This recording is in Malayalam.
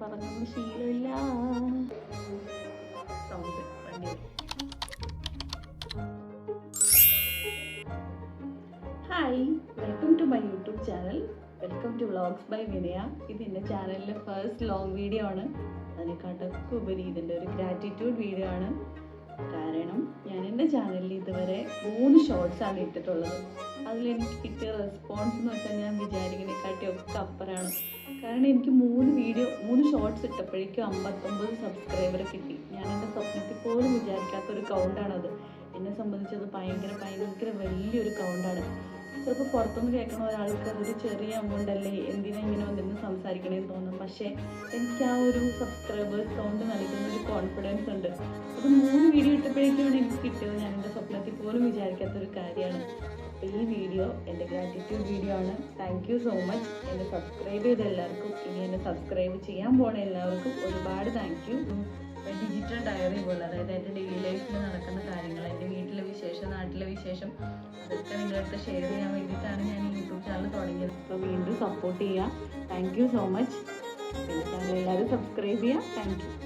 പറഞ്ഞൊന്നും ശീലമില്ല. സൗണ്ട് വണ്ടി. Hi, welcome to my YouTube channel. Welcome to vlogs by Vinaya. ഇത് എൻ്റെ ചാനലിലെ ഫസ്റ്റ് ലോങ് വീഡിയോ ആണ്. അതിനെക്കാട്ടൊക്കെ ഉപരി ഇതിൻ്റെ ഒരു ഗ്രാറ്റിറ്റ്യൂഡ് വീഡിയോ ആണ്. കാരണം ഞാൻ എൻ്റെ ചാനലിൽ ഇതുവരെ 3 ഷോർട്സാണ് ഇട്ടിട്ടുള്ളത്. അതിലെനിക്ക് കിട്ടിയ റെസ്പോൺസ് എന്ന് വെച്ചാൽ ഞാൻ വിചാരിക്കുന്നതിനെക്കാട്ടിയൊക്കെ അപ്പുറമാണ്. കാരണം എനിക്ക് 3 ഷോർട്സ് ഇട്ടപ്പോഴേക്കും 59 സബ്സ്ക്രൈബറെ കിട്ടി. ഞാൻ എൻ്റെ സ്വപ്നത്തിൽ പോലും വിചാരിക്കാത്തൊരു കൗണ്ടാണത്. എന്നെ സംബന്ധിച്ചത് ഭയങ്കര വലിയൊരു കൗണ്ടാണ്. ചിലപ്പോൾ പുറത്തുനിന്ന് കേൾക്കുന്ന ഒരാൾക്ക് അതൊരു ചെറിയ എമൗണ്ട് അല്ലേ, എന്തിനാ ഇങ്ങനെ വന്നിരുന്ന് സംസാരിക്കണേന്ന് തോന്നും. പക്ഷേ എനിക്ക് ആ ഒരു സബ്സ്ക്രൈബേഴ്സ് കൗണ്ട് നൽകുന്ന ഒരു കോൺഫിഡൻസ് ഉണ്ട്. അത് 3 വീഡിയോ ഇട്ടപ്പോഴേക്കാണ് എനിക്ക് കിട്ടിയത്. ഞാൻ എൻ്റെ സ്വപ്നത്തിൽ പോലും വിചാരിക്കാത്തൊരു കാര്യമാണ്. അപ്പോൾ ഈ വീഡിയോ എൻ്റെ ഗ്രാറ്റിറ്റ്യൂഡ് വീഡിയോ ആണ്. Thank you so much. എന്നെ സബ്സ്ക്രൈബ് ചെയ്ത എല്ലാവർക്കും, ഇനി എന്നെ സബ്സ്ക്രൈബ് ചെയ്യാൻ പോണ എല്ലാവർക്കും ഒരുപാട് താങ്ക് യു. ഡിജിറ്റൽ ഡയറി പോലെ, അതായത് എൻ്റെ ഡെയിലി ലൈഫിൽ നടക്കുന്ന കാര്യങ്ങൾ, എൻ്റെ വീട്ടിലെ വിശേഷം, നാട്ടിലെ വിശേഷം, അതൊക്കെ നിങ്ങളടുത്ത് ഷെയർ ചെയ്യാൻ വേണ്ടിയിട്ടാണ് ഞാൻ ഈ യൂട്യൂബ് ചാനൽ തുടങ്ങിയത്. അപ്പോൾ വീണ്ടും സപ്പോർട്ട് ചെയ്യുക. Thank you so much. എൻ്റെ ചാനൽ എല്ലാവരും സബ്സ്ക്രൈബ് ചെയ്യുക. Thank you.